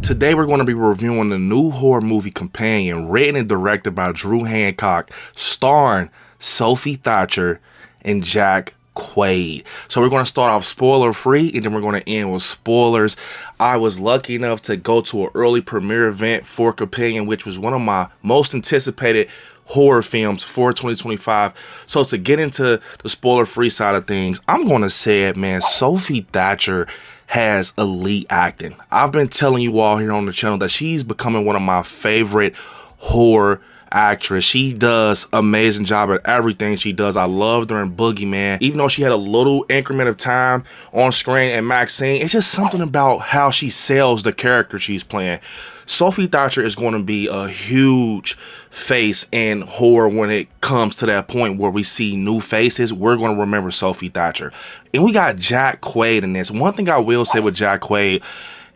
Today we're going to be reviewing the new horror movie Companion, written and directed by Drew Hancock, starring Sophie Thatcher and Jack Quaid. So we're going to start off spoiler free and then we're going to end with spoilers. I was lucky enough to go to an early premiere event for Companion, which was one of my most anticipated horror films for 2025. So to get into the spoiler free side of things, I'm going to say it, man. Sophie Thatcher has elite acting. I've been telling you all here on the channel that she's becoming one of my favorite horror actress. She does amazing job at everything she does. I loved her in Boogeyman. Even though she had a little increment of time on screen in Maxine, it's just something about how she sells the character she's playing. Sophie Thatcher is going to be a huge face in horror when it comes to that point where we see new faces. We're going to remember Sophie Thatcher. And we got Jack Quaid in this. One thing I will say with Jack Quaid,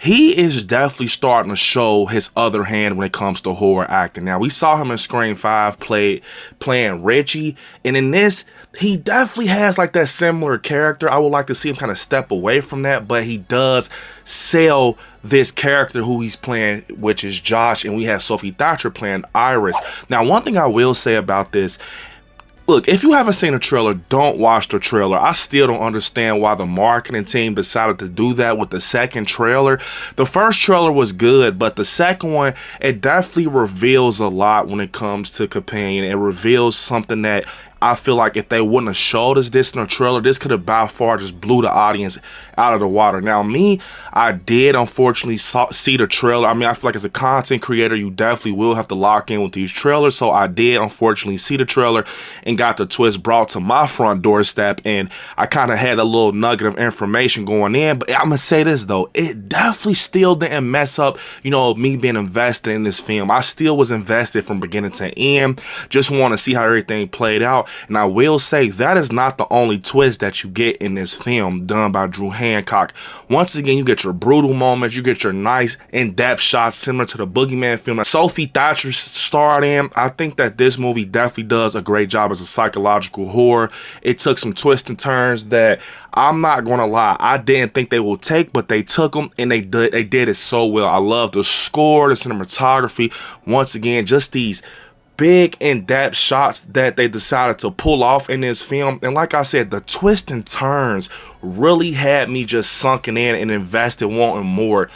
he is definitely starting to show his other hand when it comes to horror acting. Now, we saw him in Scream 5 playing Richie, and in this, he definitely has like that similar character. I would like to see him kind of step away from that, but he does sell this character who he's playing, which is Josh, and we have Sophie Thatcher playing Iris. Now, one thing I will say about this, look, if you haven't seen the trailer, don't watch the trailer. I still don't understand why the marketing team decided to do that with the second trailer. The first trailer was good, but the second one, it definitely reveals a lot when it comes to Companion. It reveals something that I feel like if they wouldn't have showed us this in the trailer, this could have by far just blew the audience out of the water. Now, me, I did unfortunately see the trailer. I mean, I feel like as a content creator, you definitely will have to lock in with these trailers. So I did unfortunately see the trailer and got the twist brought to my front doorstep. And I kind of had a little nugget of information going in. But I'm going to say this, though. It definitely still didn't mess up, you know, me being invested in this film. I still was invested from beginning to end. Just want to see how everything played out. And I will say that is not the only twist that you get in this film done by Drew Hancock. Once again, you get your brutal moments, you get your nice in-depth shots similar to the Boogeyman film that Sophie Thatcher starred in. I think that this movie definitely does a great job as a psychological horror. It took some twists and turns that I'm not gonna lie, I didn't think they would take, but they took them and they did it so well. I love the score, the cinematography. Once again, just these big in-depth shots that they decided to pull off in this film. And like I said, the twists and turns really had me just sunken in and invested wanting more.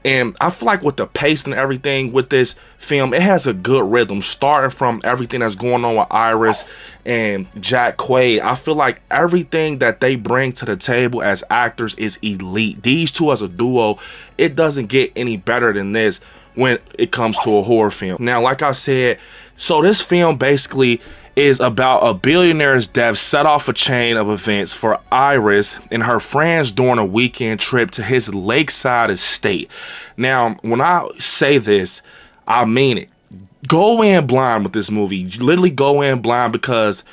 And I feel like with the pace and everything with this film, it has a good rhythm, starting from everything that's going on with Iris and Jack Quaid. I feel like everything that they bring to the table as actors is elite. These two as a duo, it doesn't get any better than this when it comes to a horror film. Now, like I said, so this film basically is about a billionaire's death set off a chain of events for Iris and her friends during a weekend trip to his lakeside estate. Now, when I say this, I mean it. Go in blind with this movie. Literally go in blind, because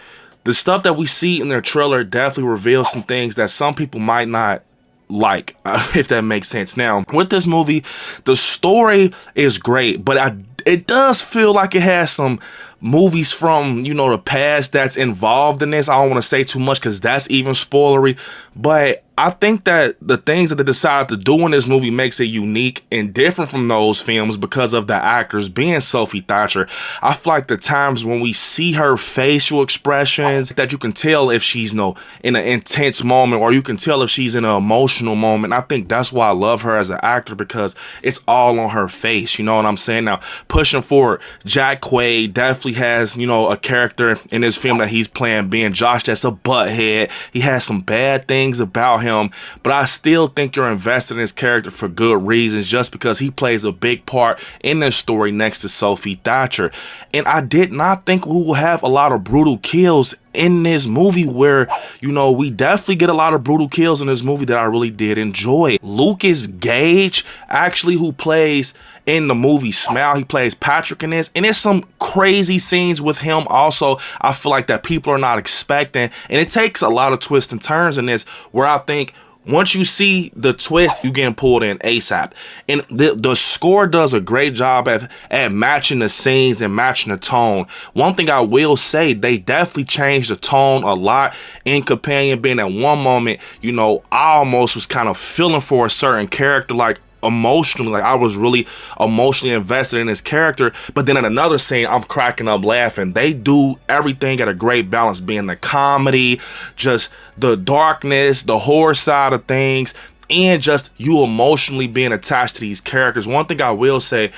the stuff that we see in their trailer definitely reveals some things that some people might not like, if that makes sense. Now, with this movie, the story is great, but it does feel like it has some movies from, you know, the past that's involved in this. I don't want to say too much because that's even spoilery, but I think that the things that they decided to do in this movie makes it unique and different from those films because of the actors being Sophie Thatcher. I feel like the times when we see her facial expressions, that you can tell if she's, you know, in an intense moment, or you can tell if she's in an emotional moment. I think that's why I love her as an actor, because it's all on her face. You know what I'm saying? Now, pushing forward, Jack Quaid definitely has, you know, a character in this film that he's playing being Josh that's a butthead. He has some bad things about him, but I still think you're invested in his character for good reasons, just because he plays a big part in this story next to Sophie Thatcher. And I did not think we will have a lot of brutal kills in this movie, where, you know, we definitely get a lot of brutal kills in this movie that I really did enjoy. Lucas Gage, actually, who plays in the movie Smile, he plays Patrick in this, and there's some crazy scenes with him also I feel like that people are not expecting, and it takes a lot of twists and turns in this, where I think once you see the twist, you getting pulled in ASAP. And the score does a great job at matching the scenes and matching the tone. One thing I will say, they definitely changed the tone a lot in Companion, being at one moment, you know, I almost was kind of feeling for a certain character, like, emotionally, like I was really emotionally invested in his character. But then in another scene, I'm cracking up laughing. They do everything at a great balance, being the comedy, just the darkness, the horror side of things, and just you emotionally being attached to these characters. One thing I will say,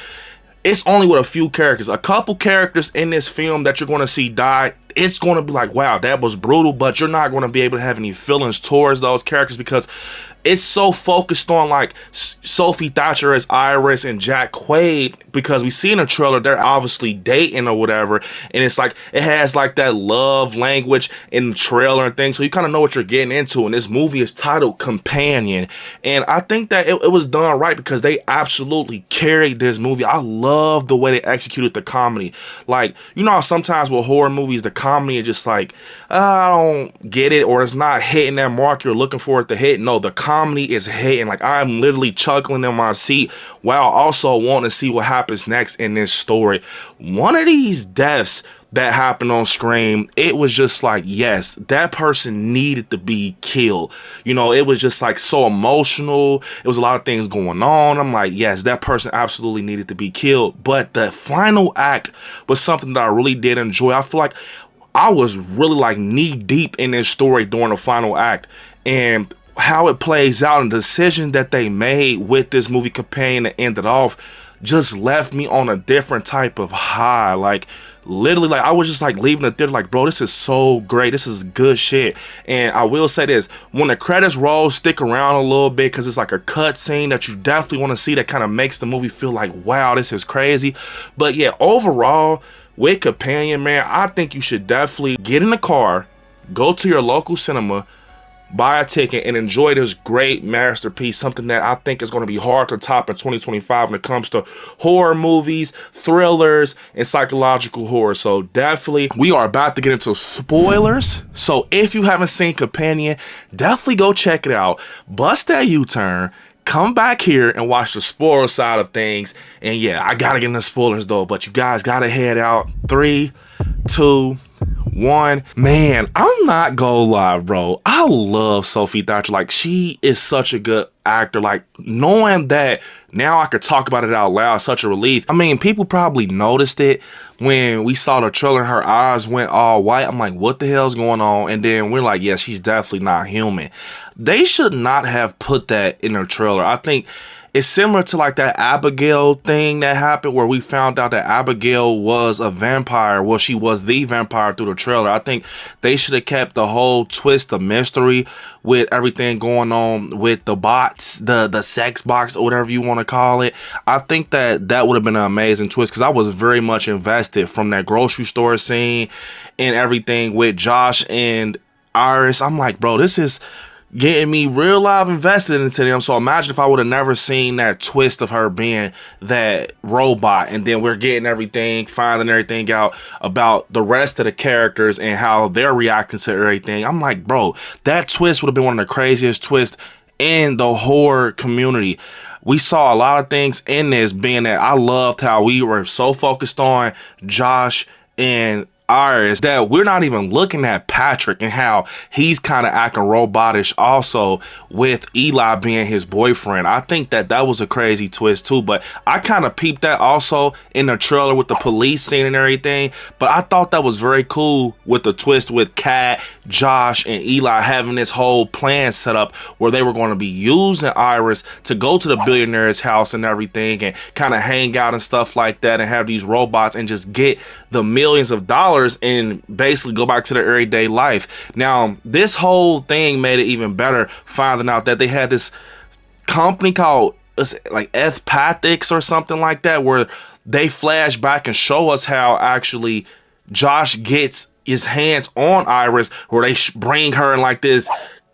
it's only with a few characters. A couple characters in this film that you're going to see die, it's going to be like, wow, that was brutal, but you're not going to be able to have any feelings towards those characters because it's so focused on like Sophie Thatcher as Iris and Jack Quaid, because we see in the trailer they're obviously dating or whatever, and it's like it has like that love language in the trailer and things, so you kind of know what you're getting into. And this movie is titled Companion, and I think that it was done right because they absolutely carried this movie. I love the way they executed the comedy. Like, you know how sometimes with horror movies the comedy is just like, I don't get it, or it's not hitting that mark you're looking for it to hit. No, the comedy is hitting. Like, I'm literally chuckling in my seat while also wanting to see what happens next in this story. One of these deaths that happened on screen, it was just like, yes, that person needed to be killed. You know, it was just like so emotional. It was a lot of things going on. I'm like, yes, that person absolutely needed to be killed. But the final act was something that I really did enjoy. I feel like I was really like knee deep in this story during the final act, and how it plays out and the decision that they made with this movie Companion to end it off just left me on a different type of high. Like, literally, like I was just like leaving the theater like, bro, this is so great, this is good shit. And I will say this, when the credits roll, stick around a little bit because it's like a cut scene that you definitely want to see that kind of makes the movie feel like, wow, this is crazy. But yeah, overall with Companion, man, I think you should definitely get in the car, go to your local cinema, buy a ticket, and enjoy this great masterpiece, something that I think is going to be hard to top in 2025 when it comes to horror movies, thrillers, and psychological horror. So definitely, we are about to get into spoilers. So if you haven't seen Companion, definitely go check it out. Bust that U-turn. Come back here and watch the spoiler side of things. And yeah, I gotta get into spoilers though, but you guys gotta head out. 3, 2, 1. Man, I'm not gonna lie, bro. I love Sophie Thatcher. Like, she is such a good actor. Like, knowing that now I could talk about it out loud, such a relief. I mean, people probably noticed it when we saw the trailer and her eyes went all white. I'm like, what the hell's going on? And then we're like, yeah, she's definitely not human. They should not have put that in their trailer. I think it's similar to like that Abigail thing that happened where we found out that Abigail was a vampire. Well, she was the vampire through the trailer. I think they should have kept the whole twist of mystery with everything going on with the bots, the sex box, or whatever you want to call it. I think that would have been an amazing twist because I was very much invested from that grocery store scene and everything with Josh and Iris. I'm like, bro, this is getting me real live invested into them. So imagine if I would have never seen that twist of her being that robot, and then we're getting everything, finding everything out about the rest of the characters and how they're reacting to everything. I'm like, bro, that twist would have been one of the craziest twists in the horror community. We saw a lot of things in this, being that I loved how we were so focused on Josh and Iris that we're not even looking at Patrick and how he's kind of acting robotish also with Eli being his boyfriend. I think that was a crazy twist too, but I kind of peeped that also in the trailer with the police scene and everything. But I thought that was very cool with the twist with Kat, Josh, and Eli having this whole plan set up where they were going to be using Iris to go to the billionaire's house and everything and kind of hang out and stuff like that and have these robots and just get the millions of dollars and basically go back to their everyday life. Now, this whole thing made it even better, finding out that they had this company called like Ethpathics or something like that, where they flash back and show us how actually Josh gets his hands on Iris, where they bring her in like this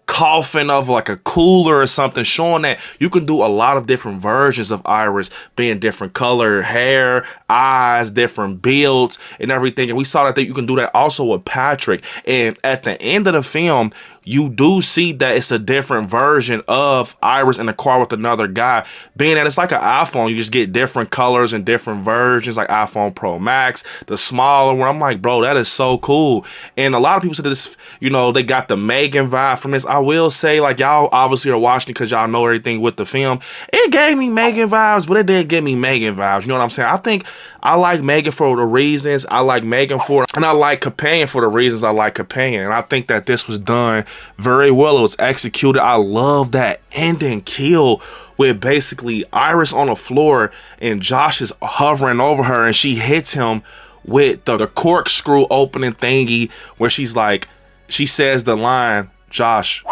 coffin of like a cooler or something, showing that you can do a lot of different versions of Iris, being different color hair, eyes, different builds and everything. And we saw that you can do that also with Patrick. And at the end of the film, you do see that it's a different version of Iris in the car with another guy, being that it's like an iPhone. You just get different colors and different versions, like iPhone Pro Max, the smaller one. I'm like, bro, that is so cool. And a lot of people said this, you know, they got the Megan vibe from this. I will say, like, y'all obviously are watching it because y'all know everything with the film. It gave me Megan vibes, but it didn't give me Megan vibes. You know what I'm saying? I think I like Megan for the reasons I like Megan for, and I like Companion for the reasons I like Companion. And I think that this was done very well. It was executed. I love that ending kill with basically Iris on the floor and Josh is hovering over her and she hits him with the corkscrew opening thingy where she's like, she says the line, Josh,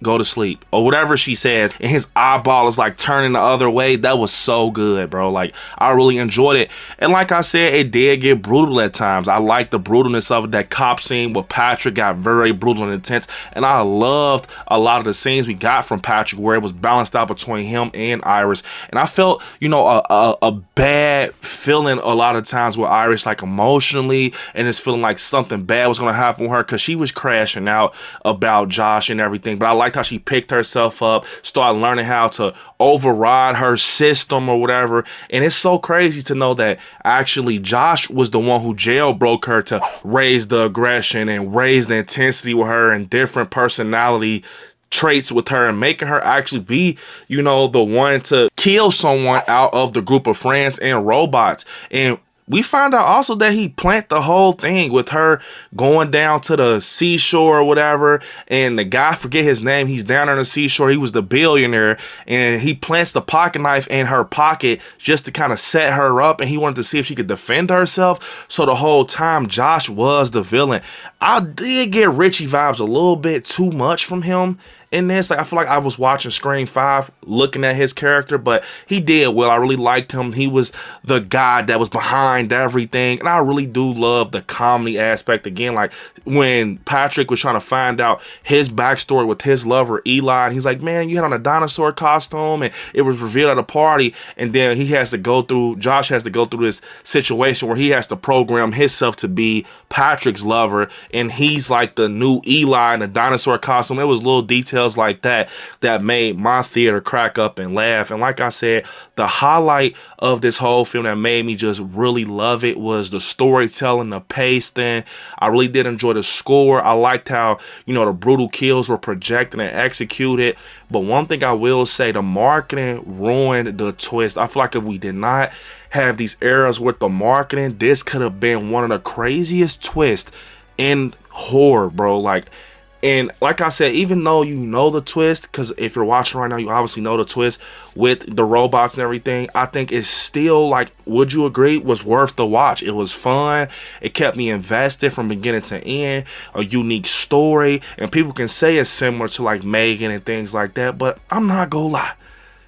go to sleep, or whatever she says, and his eyeball is like turning the other way. That was so good, bro. Like, I really enjoyed it. And like I said, it did get brutal at times. I like the brutalness of it. That cop scene with Patrick got very brutal and intense, and I loved a lot of the scenes we got from Patrick where it was balanced out between him and Iris. And I felt, you know, a bad feeling a lot of times with Iris, like emotionally, and it's feeling like something bad was going to happen with her because she was crashing out about Josh and everything. But I liked how she picked herself up, started learning how to override her system or whatever. And it's so crazy to know that actually Josh was the one who jailbroke her to raise the aggression and raise the intensity with her and different personality traits with her, and making her actually be, you know, the one to kill someone out of the group of friends and robots. And we find out also that he planned the whole thing with her going down to the seashore or whatever. And the guy, forget his name, he's down on the seashore. He was the billionaire. And he plants the pocket knife in her pocket just to kind of set her up. And he wanted to see if she could defend herself. So the whole time, Josh was the villain. I did get Richie vibes a little bit too much from him in this. Like, I feel like I was watching Scream 5 looking at his character, but he did well. I really liked him. He was the guy that was behind everything, and I really do love the comedy aspect. Again, like when Patrick was trying to find out his backstory with his lover Eli, and he's like, man, you had on a dinosaur costume, and it was revealed at a party. And then Josh has to go through this situation where he has to program himself to be Patrick's lover, and he's like the new Eli in the dinosaur costume. It was little details like that made my theater crack up and laugh. And like I said, the highlight of this whole film that made me just really love it was the storytelling, the pacing. I really did enjoy the score. I liked how, you know, the brutal kills were projected and executed. But one thing I will say, the marketing ruined the twist. I feel like if we did not have these errors with the marketing, this could have been one of the craziest twists in horror, bro. And like I said, even though you know the twist, because if you're watching right now, you obviously know the twist with the robots and everything, I think it's still, like, would you agree, was worth the watch. It was fun. It kept me invested from beginning to end. A unique story. And people can say it's similar to, like, Megan and things like that, but I'm not gonna lie.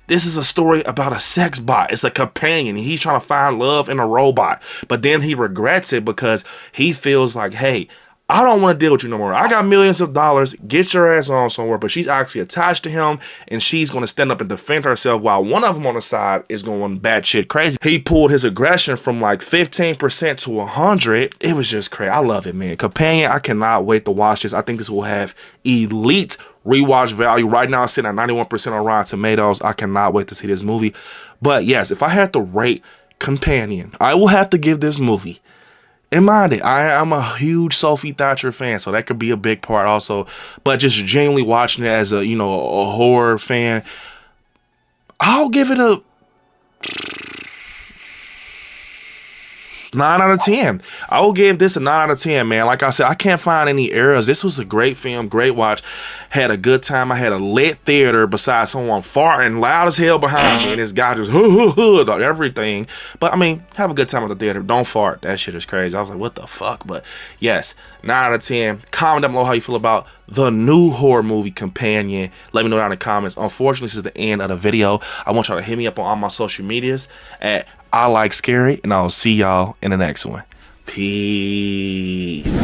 This is a story about a sex bot. It's a companion. He's trying to find love in a robot. But then he regrets it because he feels like, hey, I don't want to deal with you no more. I got millions of dollars. Get your ass on somewhere. But she's actually attached to him, and she's going to stand up and defend herself while one of them on the side is going batshit crazy. He pulled his aggression from like 15% to 100. It was just crazy. I love it, man. Companion, I cannot wait to watch this. I think this will have elite rewatch value. Right now, it's sitting at 91% on Rotten Tomatoes. I cannot wait to see this movie. But yes, if I had to rate Companion, I will have to give this movie, and mind it, I'm a huge Sophie Thatcher fan, so that could be a big part also. But just genuinely watching it as a, you know, a horror fan, I'll give it a 9 out of 10. I will give this a 9 out of 10, man. Like I said, I can't find any errors. This was a great film, great watch. Had a good time. I had a lit theater besides someone farting loud as hell behind me, and this guy just everything. But I mean, have a good time at the theater. Don't fart. That shit is crazy. I was like, what the fuck? But yes, 9 out of 10. Comment down below how you feel about the new horror movie Companion. Let me know down in the comments. Unfortunately, this is the end of the video. I want y'all to hit me up on all my social medias at ILIKESCARY, and I'll see y'all in the next one. Peace.